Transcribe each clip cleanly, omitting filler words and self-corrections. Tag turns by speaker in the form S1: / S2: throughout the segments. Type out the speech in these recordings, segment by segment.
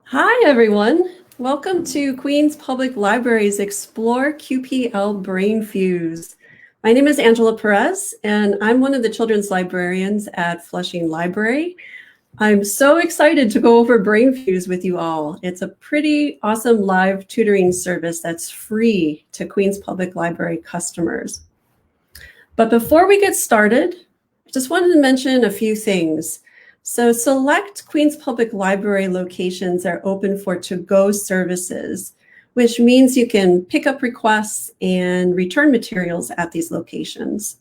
S1: Hi, everyone. Welcome to Queens Public Library's Explore QPL BrainFuse. My name is Angela Perez, and I'm one of the children's librarians at Flushing Library. I'm so excited to go over BrainFuse with you all. It's a pretty awesome live tutoring service that's free to Queens Public Library customers. But before we get started, I just wanted to mention a few things. So select Queens Public Library locations are open for to-go services, which means you can pick up requests and return materials at these locations.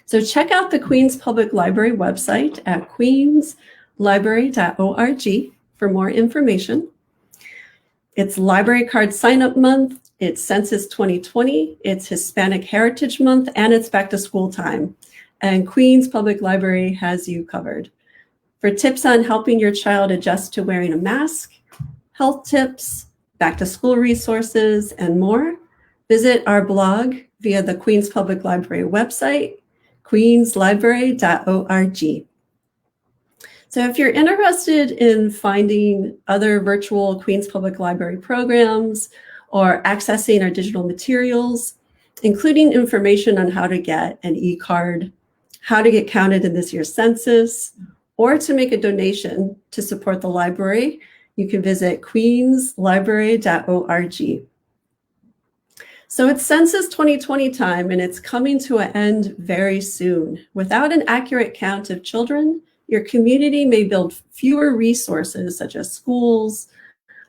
S1: So check out the Queens Public Library website at queenslibrary.org for more information. It's Library Card Sign-Up Month, it's Census 2020, it's Hispanic Heritage Month, and it's back to school time. And Queens Public Library has you covered. For tips on helping your child adjust to wearing a mask, health tips, back to school resources, and more, visit our blog via the Queens Public Library website, queenslibrary.org. So if you're interested in finding other virtual Queens Public Library programs or accessing our digital materials, including information on how to get an e-card, how to get counted in this year's census, or to make a donation to support the library, you can visit queenslibrary.org. So it's Census 2020 time, and it's coming to an end very soon. Without an accurate count of children, your community may build fewer resources such as schools,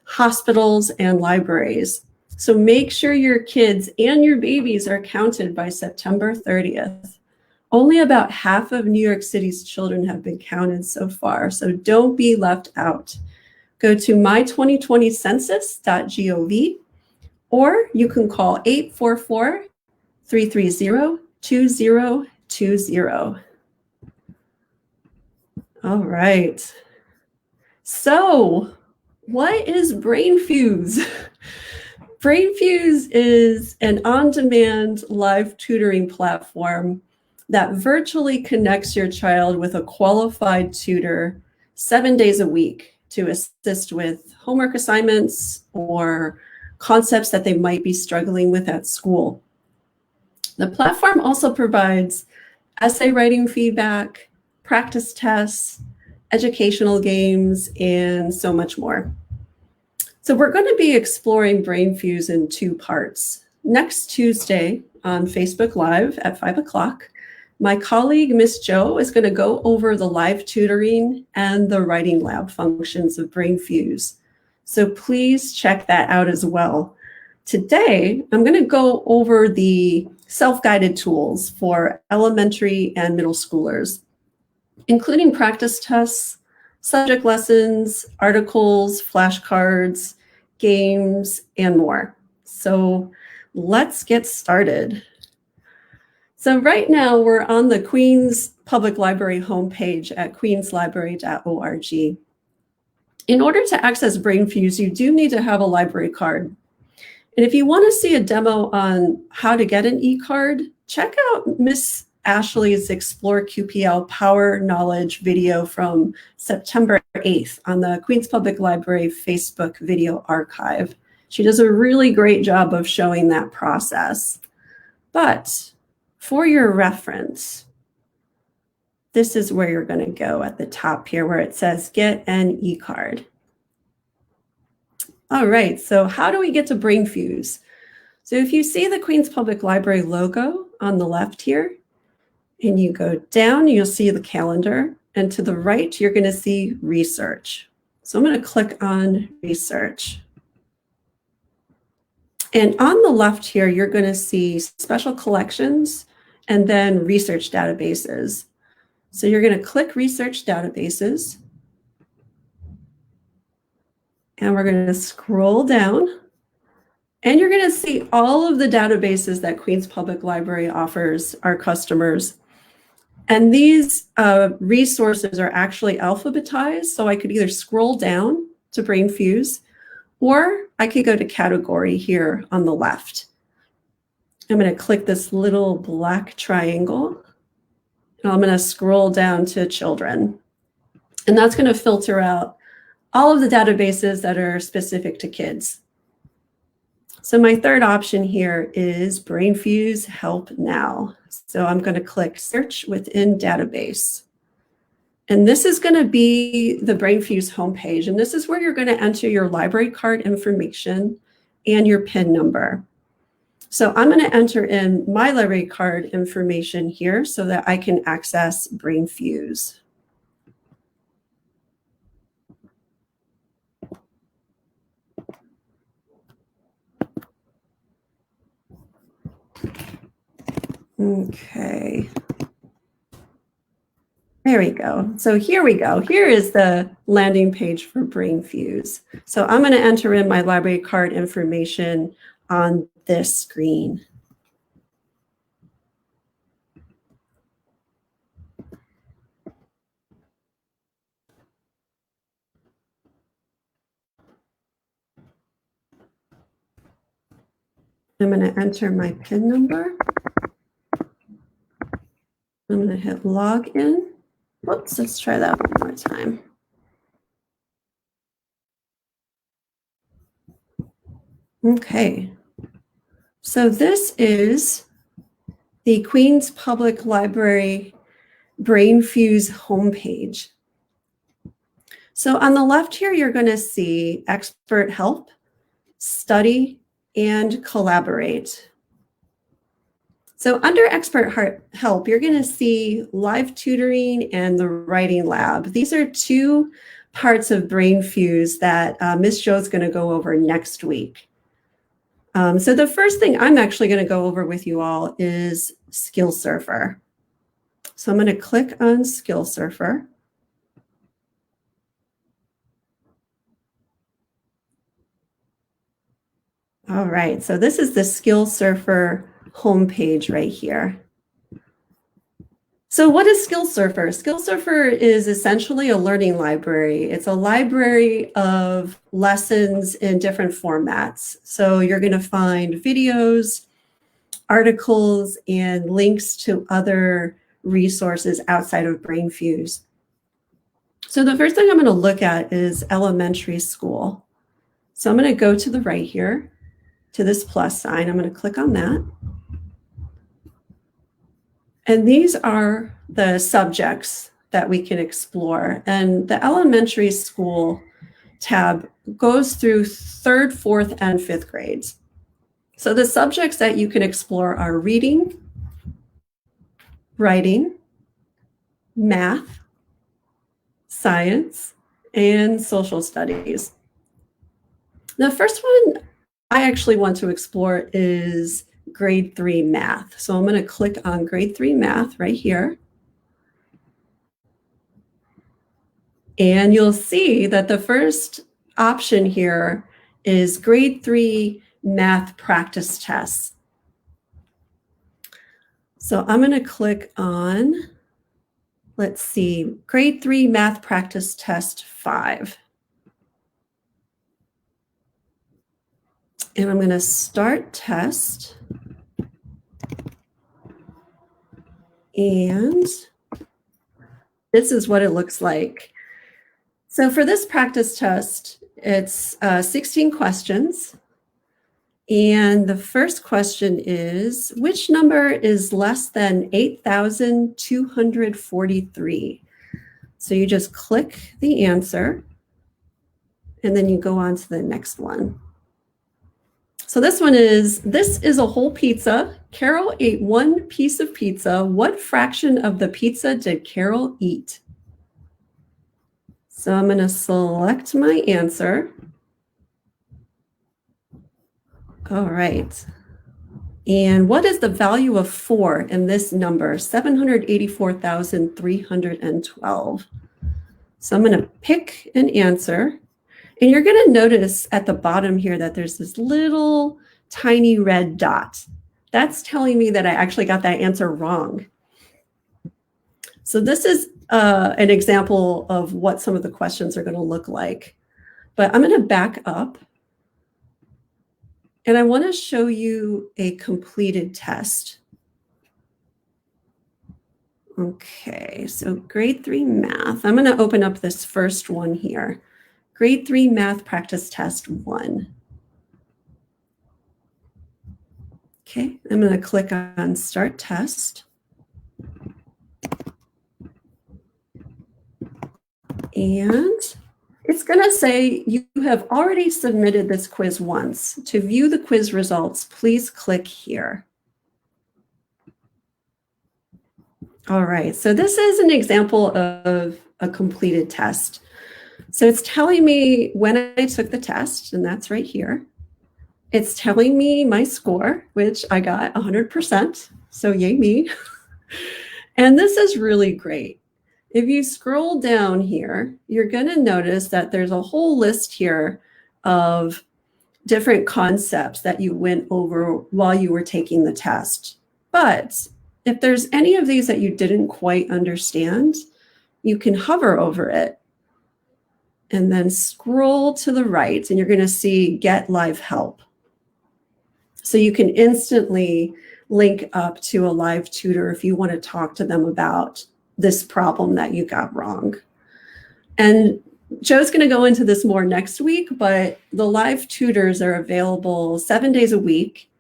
S1: hospitals, and libraries. So make sure your kids and your babies are counted by September 30th. Only about half of New York City's children have been counted so far, so don't be left out. Go to my2020census.gov, or you can call 844-330-2020. All right. So, what is BrainFuse? BrainFuse is an on-demand live tutoring platform that virtually connects your child with a qualified tutor 7 days a week to assist with homework assignments or concepts that they might be struggling with at school. The platform also provides essay writing feedback, practice tests, educational games, and so much more. So we're going to be exploring BrainFuse in two parts. Next Tuesday on Facebook Live at 5 o'clock, my colleague, Miss Jo, is going to go over the live tutoring and the writing lab functions of BrainFuse. So please check that out as well. Today, I'm going to go over the self-guided tools for elementary and middle schoolers, including practice tests, subject lessons, articles, flashcards, games, and more. So let's get started. So right now we're on the Queens Public Library homepage at queenslibrary.org. In order to access BrainFuse, you do need to have a library card. And if you want to see a demo on how to get an e-card, check out Miss Ashley's Explore QPL Power Knowledge video from September 8th on the Queens Public Library Facebook video archive. She does a really great job of showing that process. But for your reference, this is where you're going to go at the top here where it says get an e-card. All right, so how do we get to BrainFuse? So if you see the Queens Public Library logo on the left here, and you go down, you'll see the calendar, and to the right, you're going to see research. So I'm going to click on research. And on the left here, you're going to see special collections and then research databases. So you're going to click research databases. And we're going to scroll down. And you're going to see all of the databases that Queens Public Library offers our customers. And these resources are actually alphabetized. So I could either scroll down to BrainFuse, or I could go to category here on the left. I'm going to click this little black triangle, and I'm going to scroll down to children. And that's going to filter out all of the databases that are specific to kids. So my third option here is BrainFuse Help Now. So I'm going to click Search Within Database. And this is going to be the BrainFuse homepage. And this is where you're going to enter your library card information and your PIN number. So I'm going to enter in my library card information here so that I can access BrainFuse. Okay. There we go. So here we go. Here is the landing page for BrainFuse. So I'm going to enter in my library card information on this screen. I'm going to enter my PIN number. I'm going to hit login. Whoops, let's try that one more time. Okay. So this is the Queens Public Library BrainFuse homepage. So on the left here, you're going to see expert help, study, and collaborate. So under expert help, you're going to see live tutoring and the writing lab. These are two parts of BrainFuse that Ms. Jo is going to go over next week. So the first thing I'm actually going to go over with you all is SkillSurfer. So I'm going to click on SkillSurfer. All right, so this is the SkillSurfer homepage right here. So what is SkillSurfer? SkillSurfer is essentially a learning library. It's a library of lessons in different formats. So you're going to find videos, articles, and links to other resources outside of BrainFuse. So the first thing I'm going to look at is elementary school. So I'm going to go to the right here to this plus sign. I'm going to click on that. And these are the subjects that we can explore. And the elementary school tab goes through 3rd, 4th, and 5th grades. So the subjects that you can explore are reading, writing, math, science, and social studies. The first one I actually want to explore is grade 3 math. So I'm going to click on grade 3 math right here. And you'll see that the first option here is grade 3 math practice tests. So I'm going to click on, let's see, grade 3 math practice test 5. And I'm going to start test. And this is what it looks like. So for this practice test, it's 16 questions. And the first question is, which number is less than 8,243? So you just click the answer, and then you go on to the next one. So this is a whole pizza. Carol ate 1 piece of pizza. What fraction of the pizza did Carol eat? So I'm going to select my answer. All right. And what is the value of 4 in this number? 784,312. So I'm going to pick an answer. And you're going to notice at the bottom here that there's this little tiny red dot. That's telling me that I actually got that answer wrong. So this is an example of what some of the questions are going to look like. But I'm going to back up. And I want to show you a completed test. Okay, so grade 3 math. I'm going to open up this first one here. Grade 3 Math Practice Test 1. Okay, I'm going to click on Start Test. And it's going to say you have already submitted this quiz once. To view the quiz results, please click here. All right, so this is an example of a completed test. So it's telling me when I took the test, and that's right here. It's telling me my score, which I got 100%, so yay me. And this is really great. If you scroll down here, you're going to notice that there's a whole list here of different concepts that you went over while you were taking the test. But if there's any of these that you didn't quite understand, you can hover over it and then scroll to the right, and you're going to see Get Live Help. So you can instantly link up to a live tutor if you want to talk to them about this problem that you got wrong. And Joe's going to go into this more next week, but the live tutors are available 7 days a week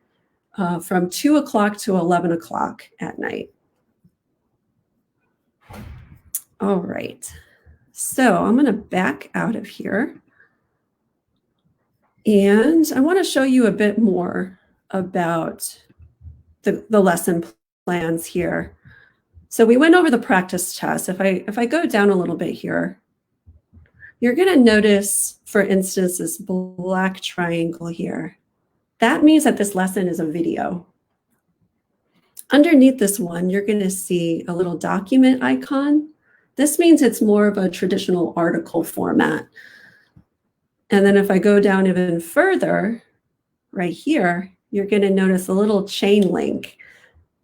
S1: from 2 o'clock to 11 o'clock at night. All right, so I'm going to back out of here. And I want to show you a bit more about the lesson plans here. So we went over the practice test. If I go down a little bit here, you're going to notice, for instance, this black triangle here. That means that this lesson is a video. Underneath this one, you're going to see a little document icon. This means it's more of a traditional article format. And then if I go down even further, right here, you're going to notice a little chain link.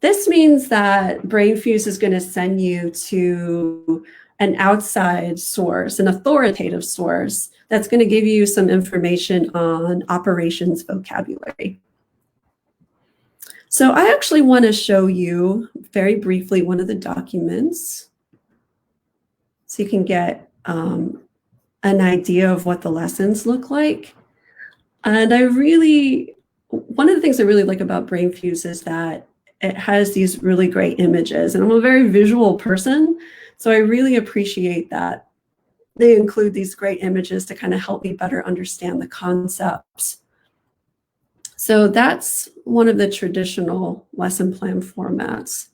S1: This means that BrainFuse is going to send you to an outside source, an authoritative source, that's going to give you some information on operations vocabulary. So I actually want to show you very briefly one of the documents so you can get an idea of what the lessons look like. And one of the things I really like about BrainFuse is that it has these really great images, and I'm a very visual person, so I really appreciate that they include these great images to kind of help me better understand the concepts. So that's one of the traditional lesson plan formats.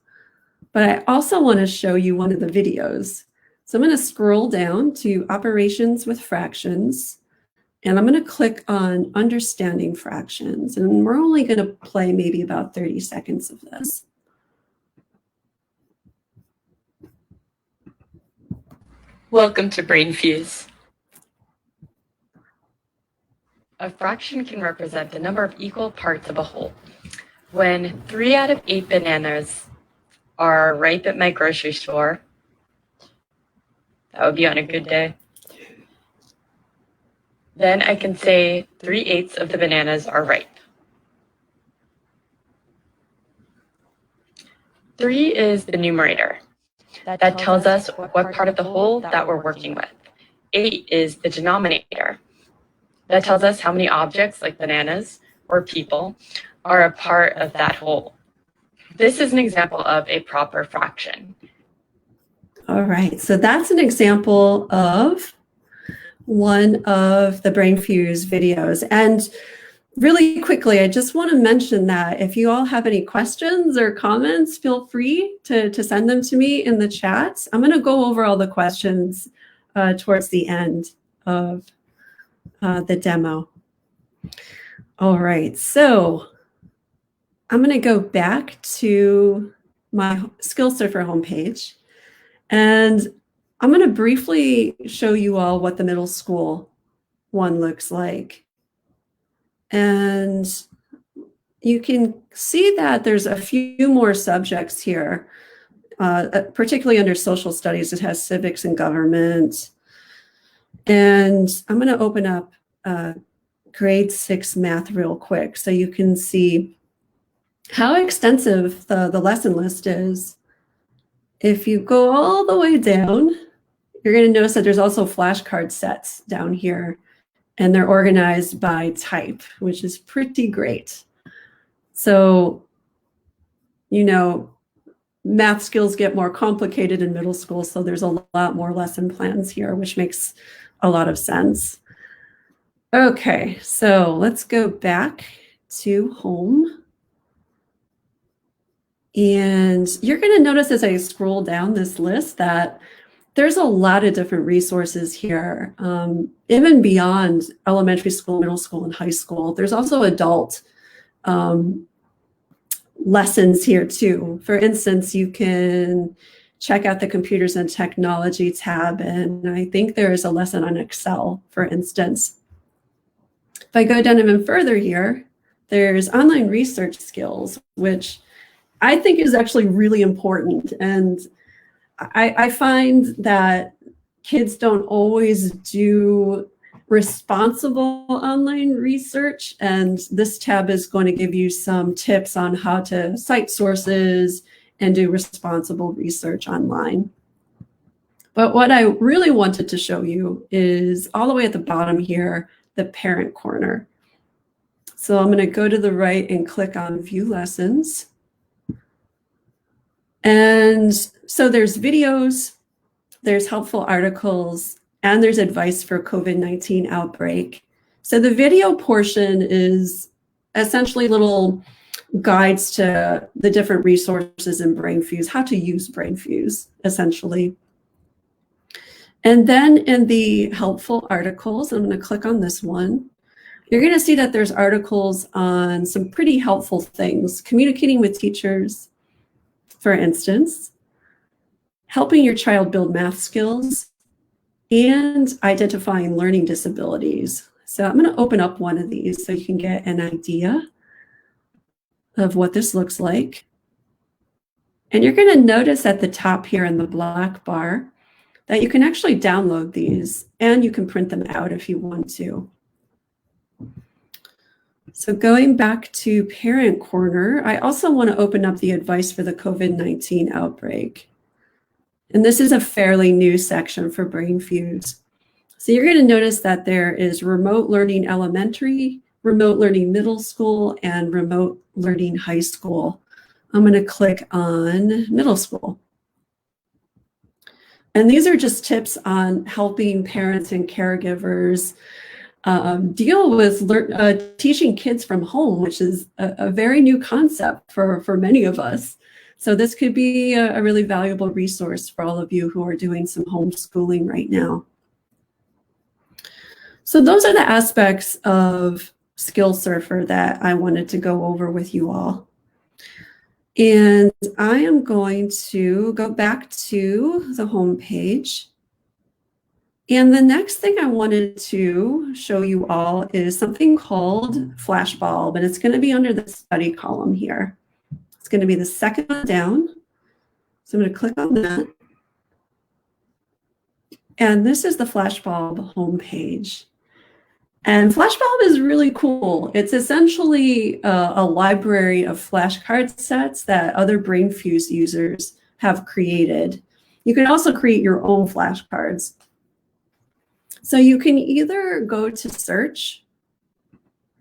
S1: But I also want to show you one of the videos. So I'm going to scroll down to Operations with Fractions, and I'm going to click on Understanding Fractions. And we're only going to play maybe about 30 seconds of this.
S2: Welcome to BrainFuse. A fraction can represent the number of equal parts of a whole. When 3 out of 8 bananas are ripe at my grocery store, that would be on a good day, then I can say 3/8 of the bananas are ripe. 3 is the numerator. That tells us what part of the whole that we're working with. 8 is the denominator. That tells us how many objects, like bananas or people, are a part of that whole. This is an example of a proper fraction.
S1: All right, so that's an example of one of the BrainFuse videos. And really quickly, I just want to mention that if you all have any questions or comments, feel free to send them to me in the chat. I'm going to go over all the questions towards the end of the demo. All right, so I'm going to go back to my SkillSurfer homepage, and I'm going to briefly show you all what the middle school one looks like. And you can see that there's a few more subjects here, particularly under social studies. It has civics and government. And I'm going to open up grade 6 math real quick so you can see how extensive the lesson list is. If you go all the way down, You're going to notice that there's also flashcard sets down here, and they're organized by type, which is pretty great. So, you know, math skills get more complicated in middle school, so there's a lot more lesson plans here, which makes a lot of sense. Okay, so let's go back to home. And you're going to notice as I scroll down this list that there's a lot of different resources here, even beyond elementary school, middle school, and high school. There's also adult lessons here too. For instance, you can check out the computers and technology tab, and I think there is a lesson on Excel, for instance. If I go down even further here, there's online research skills, which I think is actually really important. And I find that kids don't always do responsible online research, and this tab is going to give you some tips on how to cite sources and do responsible research online. But what I really wanted to show you is all the way at the bottom here, the parent corner. So I'm going to go to the right and click on View Lessons. And so there's videos, there's helpful articles, and there's advice for COVID-19 outbreak. So the video portion is essentially little guides to the different resources in BrainFuse, how to use BrainFuse, essentially. And then in the helpful articles, I'm going to click on this one. You're going to see that there's articles on some pretty helpful things, communicating with teachers, for instance, helping your child build math skills, and identifying learning disabilities. So I'm going to open up one of these so you can get an idea of what this looks like. And you're going to notice at the top here in the black bar that you can actually download these, and you can print them out if you want to. So going back to Parent Corner, I also want to open up the advice for the COVID-19 outbreak. And this is a fairly new section for BrainFuse. So you're going to notice that there is remote learning elementary, remote learning middle school, and remote learning high school. I'm going to click on middle school. And these are just tips on helping parents and caregivers deal with teaching kids from home, which is a very new concept for many of us. So this could be a really valuable resource for all of you who are doing some homeschooling right now. So those are the aspects of SkillSurfer that I wanted to go over with you all. And I am going to go back to the home page. And the next thing I wanted to show you all is something called Flashbulb, and it's going to be under the study column here. It's going to be the second one down. So I'm going to click on that. And this is the Flashbulb homepage. And Flashbulb is really cool. It's essentially a library of flashcard sets that other BrainFuse users have created. You can also create your own flashcards. So you can either go to search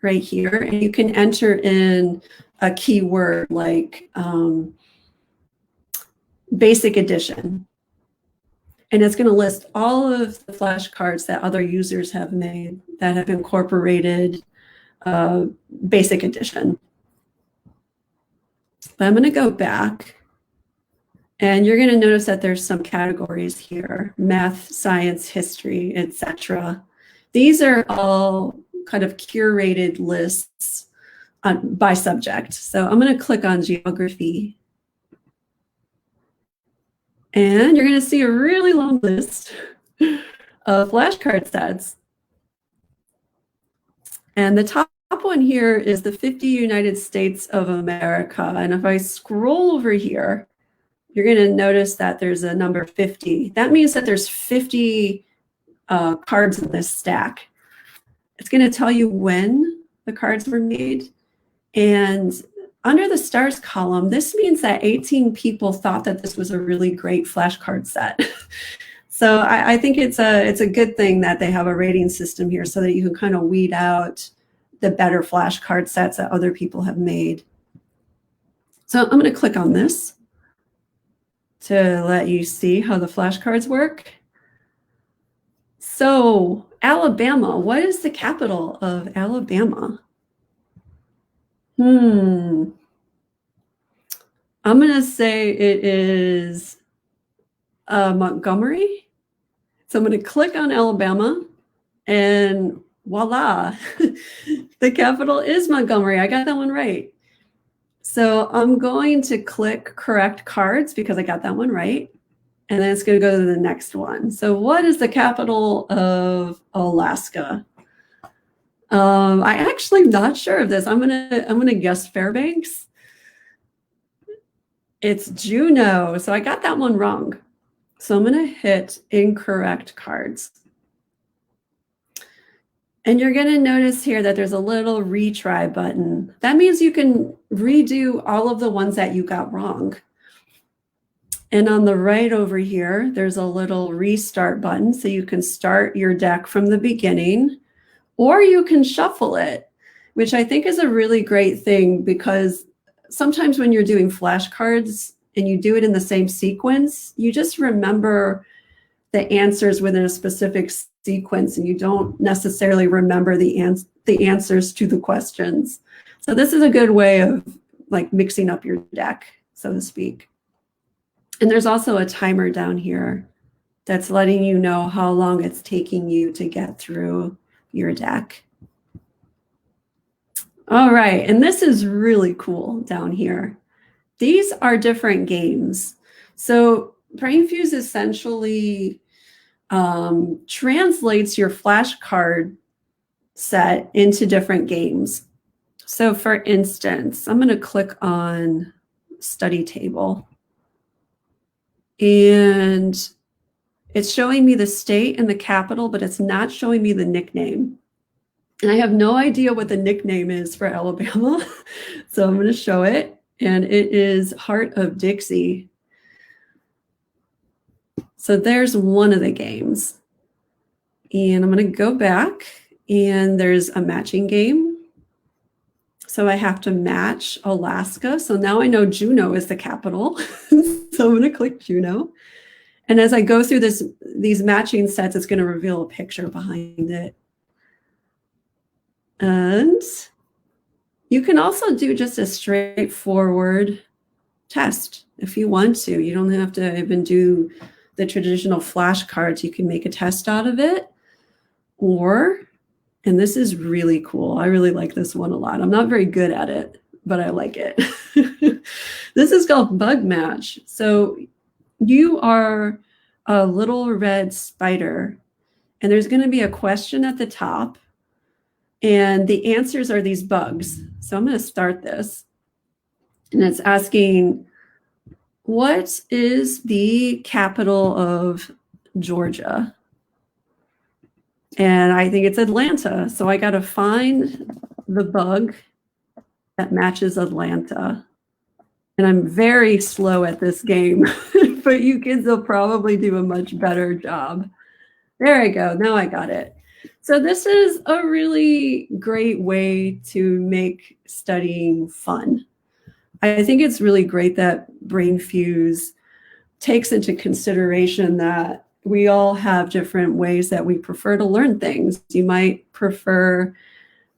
S1: right here, and you can enter in a keyword like basic edition. And it's going to list all of the flashcards that other users have made that have incorporated basic edition. But I'm going to go back. And you're going to notice that there's some categories here: math, science, history, etc. These are all kind of curated lists by subject. So I'm going to click on geography. And you're going to see a really long list of flashcard sets. And the top one here is the 50 United States of America. And if I scroll over here, you're going to notice that there's a number 50. That means that there's 50 cards in this stack. It's going to tell you when the cards were made. And under the stars column, this means that 18 people thought that this was a really great flashcard set. So I think it's a good thing that they have a rating system here so that you can kind of weed out the better flashcard sets that other people have made. So I'm going to click on this to let you see how the flashcards work. So Alabama, what is the capital of Alabama? I'm going to say it is Montgomery. So I'm going to click on Alabama and voila, the capital is Montgomery. I got that one right. So I'm going to click correct cards because I got that one right. And then it's going to go to the next one. So what is the capital of Alaska? I actually am not sure of this. I'm gonna guess Fairbanks. It's Juneau. So I got that one wrong. So I'm gonna hit incorrect cards. And you're gonna notice here that there's a little retry button. That means you can redo all of the ones that you got wrong. And on the right over here, there's a little restart button. So you can start your deck from the beginning, or you can shuffle it, which I think is a really great thing because sometimes when you're doing flashcards and you do it in the same sequence, you just remember the answers within a specific sequence and you don't necessarily remember the answers to the questions. So this is a good way of like mixing up your deck, so to speak. And there's also a timer down here that's letting you know how long it's taking you to get through your deck. All right, and this is really cool down here. These are different games. So BrainFuse essentially translates your flashcard set into different games. So for instance, I'm going to click on study table. And it's showing me the state and the capital, but it's not showing me the nickname. And I have no idea what the nickname is for Alabama. So I'm going to show it. And it is Heart of Dixie. So there's one of the games. And I'm going to go back and there's a matching game. So I have to match Alaska. So now I know Juneau is the capital. So I'm going to click Juneau. And as I go through these matching sets, it's going to reveal a picture behind it. And you can also do just a straightforward test if you want to. You don't have to even do the traditional flashcards. You can make a test out of it. Or, and this is really cool. I really like this one a lot. I'm not very good at it, but I like it. This is called Bug Match. So you are a little red spider, and there's going to be a question at the top, and the answers are these bugs. So I'm going to start this, and it's asking, what is the capital of Georgia? And I think it's Atlanta. So I got to find the bug that matches Atlanta. And I'm very slow at this game, but you kids will probably do a much better job. There I go. Now I got it. So this is a really great way to make studying fun. I think it's really great that BrainFuse takes into consideration that we all have different ways that we prefer to learn things. You might prefer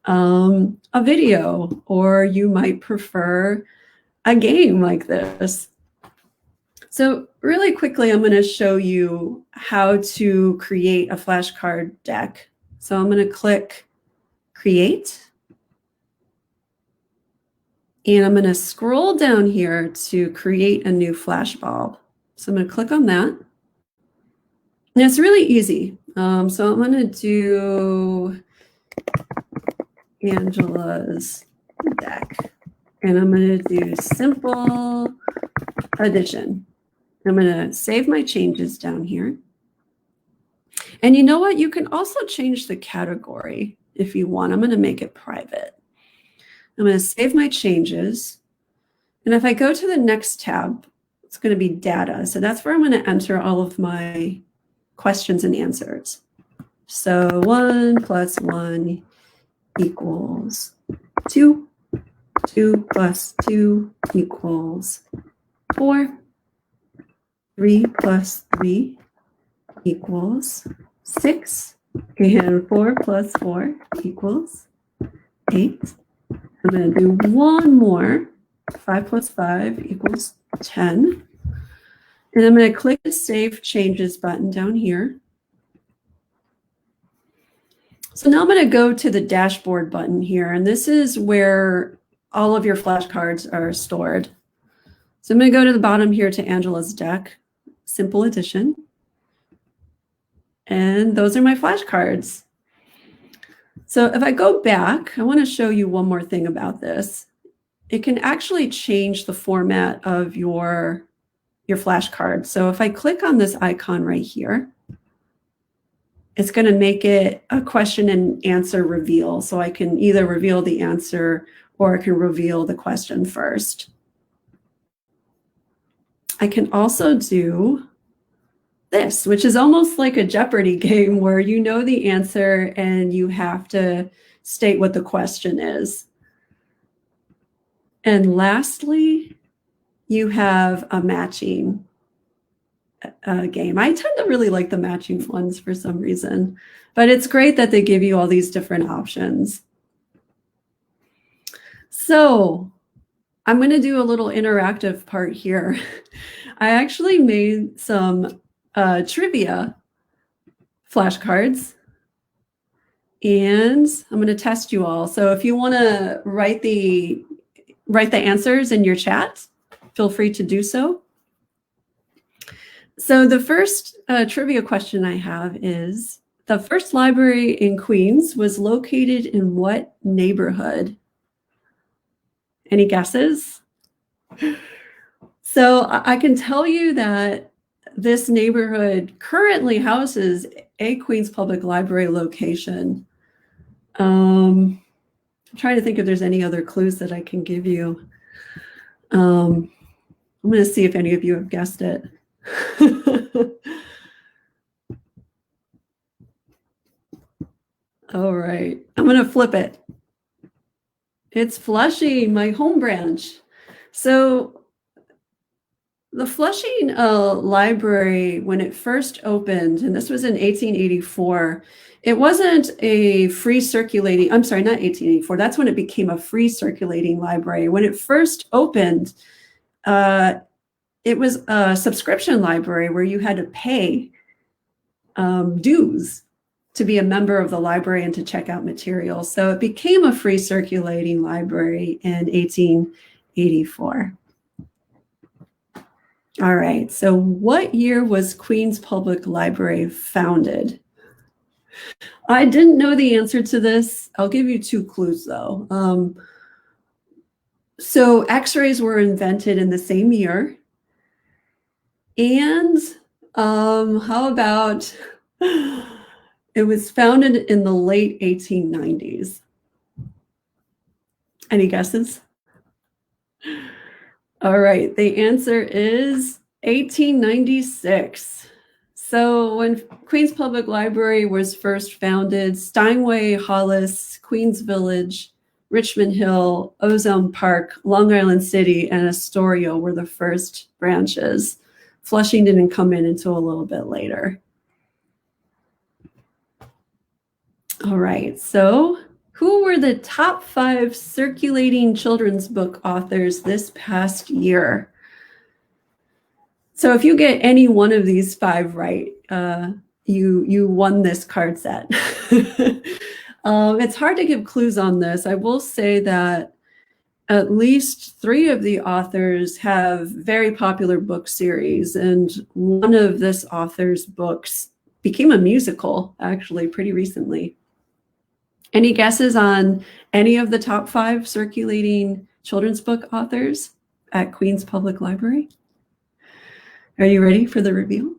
S1: a video, or you might prefer a game like this. So really quickly, I'm going to show you how to create a flashcard deck. So I'm going to click Create. And I'm going to scroll down here to create a new flashbulb. So I'm going to click on that. And it's really easy. So I'm going to do Angela's deck. And I'm going to do simple addition. I'm going to save my changes down here. And you know what? You can also change the category if you want. I'm going to make it private. I'm going to save my changes. And if I go to the next tab, it's going to be data. So that's where I'm going to enter all of my questions and answers. So 1 plus 1 equals 2. 2 plus 2 equals 4. 3 plus 3 equals 6. And 4 plus 4 equals 8. I'm going to do one more. 5 plus 5 equals 10. And I'm going to click the Save Changes button down here. So now I'm going to go to the Dashboard button here, and this is where all of your flashcards are stored. So I'm going to go to the bottom here to Angela's deck, Simple Addition. And those are my flashcards. So if I go back, I want to show you one more thing about this. It can actually change the format of your flashcard. So if I click on this icon right here, it's going to make it a question and answer reveal. So I can either reveal the answer or I can reveal the question first. I can also do this, which is almost like a Jeopardy game where you know the answer and you have to state what the question is. And lastly, you have a matching game. I tend to really like the matching ones for some reason, but it's great that they give you all these different options. So I'm going to do a little interactive part here. I actually made some trivia flashcards, and I'm going to test you all. So if you want to write the answers in your chat, feel free to do so. So the first trivia question I have is, the first library in Queens was located in what neighborhood? Any guesses? So I can tell you that this neighborhood currently houses a Queens Public Library location. I'm trying to think if there's any other clues that I can give you. I'm going to see if any of you have guessed it. All right, I'm going to flip it. It's Flushing, my home branch. So the Flushing Library, when it first opened, and this was in 1884, it wasn't a free circulating, I'm sorry, not 1884, that's when it became a free circulating library. When it first opened, it was a subscription library where you had to pay dues to be a member of the library and to check out materials. So it became a free circulating library in 1884. All right, so what year was Queens Public Library founded? I didn't know the answer to this. I'll give you 2 clues though. So X-rays were invented in the same year. And how about it was founded in the late 1890s? Any guesses? All right, the answer is 1896. So when Queens Public Library was first founded, Steinway, Hollis, Queens Village, Richmond Hill, Ozone Park, Long Island City, and Astoria were the first branches. Flushing didn't come in until a little bit later. All right, so who were the top 5 circulating children's book authors this past year? So if you get any one of these 5 right, you won this card set. It's hard to give clues on this. I will say that at least 3 of the authors have very popular book series, and one of this author's books became a musical, actually, pretty recently. Any guesses on any of the top 5 circulating children's book authors at Queens Public Library? Are you ready for the reveal?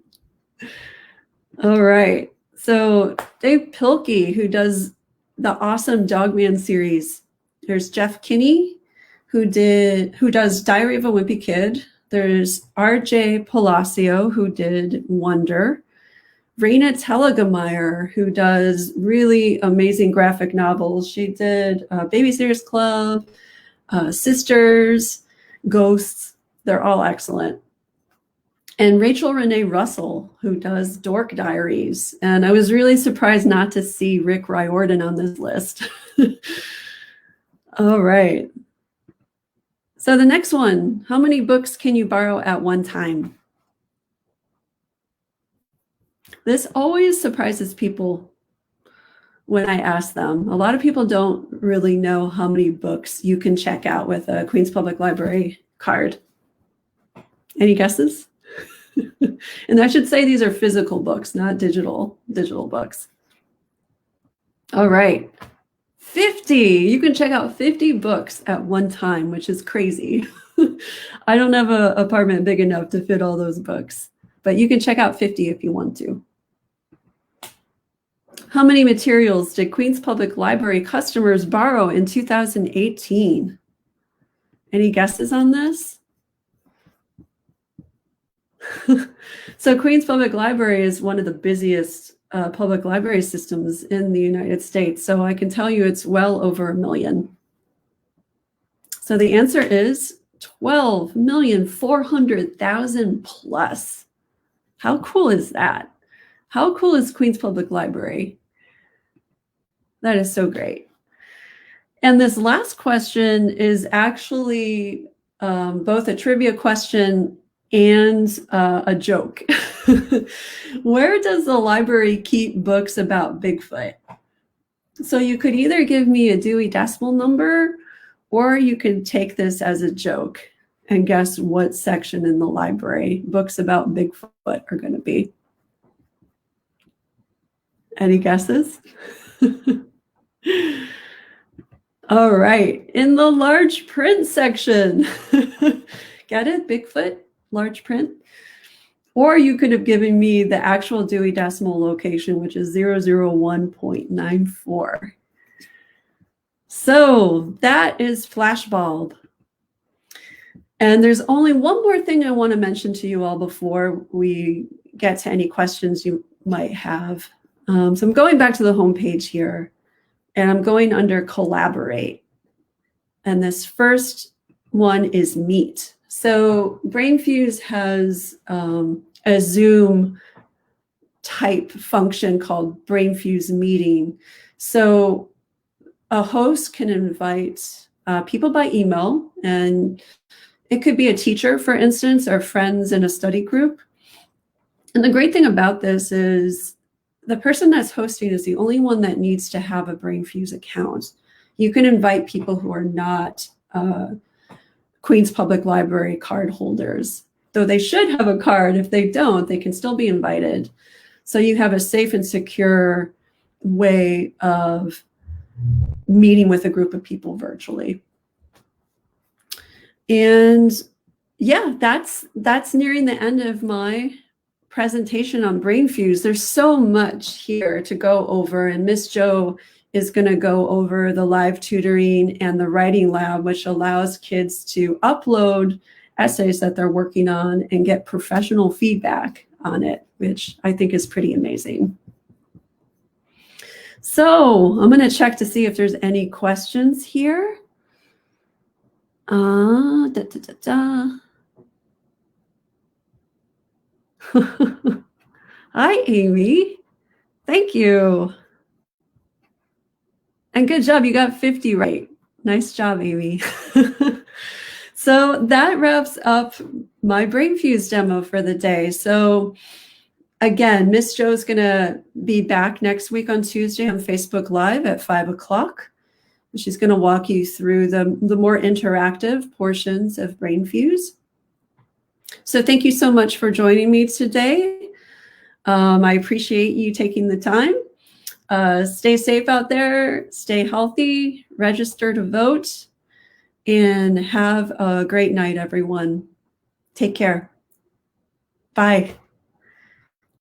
S1: All right. So Dave Pilkey, who does the awesome Dogman series. There's Jeff Kinney, who does Diary of a Wimpy Kid. There's R.J. Palacio, who did Wonder. Raina Telgemeier, who does really amazing graphic novels. She did Babysitters Club, Sisters, Ghosts. They're all excellent. And Rachel Renee Russell, who does Dork Diaries. And I was really surprised not to see Rick Riordan on this list. All right. So the next one, how many books can you borrow at one time? This always surprises people when I ask them. A lot of people don't really know how many books you can check out with a Queens Public Library card. Any guesses? And I should say these are physical books, not digital books. All right. 50. You can check out 50 books at one time, which is crazy. I don't have an apartment big enough to fit all those books, but you can check out 50 if you want to. How many materials did Queens Public Library customers borrow in 2018? Any guesses on this? So Queens Public Library is one of the busiest public library systems in the United States. So I can tell you it's well over 1 million. So the answer is 12,400,000 plus. How cool is that? How cool is Queens Public Library? That is so great. And this last question is actually both a trivia question and a joke. Where does the library keep books about Bigfoot? So you could either give me a Dewey Decimal number, or you could take this as a joke and guess what section in the library books about Bigfoot are going to be. Any guesses? All right, in the large print section. Get it? Bigfoot, large print. Or you could have given me the actual Dewey Decimal location, which is 001.94. So that is Flashbulb. And there's only one more thing I want to mention to you all before we get to any questions you might have. So I'm going back to the homepage here, and I'm going under Collaborate. And this first one is Meet. So BrainFuse has a Zoom type function called BrainFuse Meeting. So a host can invite people by email, and it could be a teacher, for instance, or friends in a study group. And the great thing about this is the person that's hosting is the only one that needs to have a BrainFuse account. You can invite people who are not Queens Public Library card holders, though they should have a card. If they don't, they can still be invited. So you have a safe and secure way of meeting with a group of people virtually. And yeah, that's nearing the end of my presentation on BrainFuse. There's so much here to go over, and Miss Jo is going to go over the live tutoring and the writing lab, which allows kids to upload essays that they're working on and get professional feedback on it, which I think is pretty amazing. So I'm going to check to see if there's any questions here. Hi, Amy. Thank you. And good job. You got 50 right. Nice job, Amy. So that wraps up my BrainFuse demo for the day. So again, Miss Jo's going to be back next week on Tuesday on Facebook Live at 5 o'clock. She's going to walk you through the more interactive portions of BrainFuse. So thank you so much for joining me today. I appreciate you taking the time. Stay safe out there, stay healthy, register to vote, and have a great night, everyone. Take care. Bye.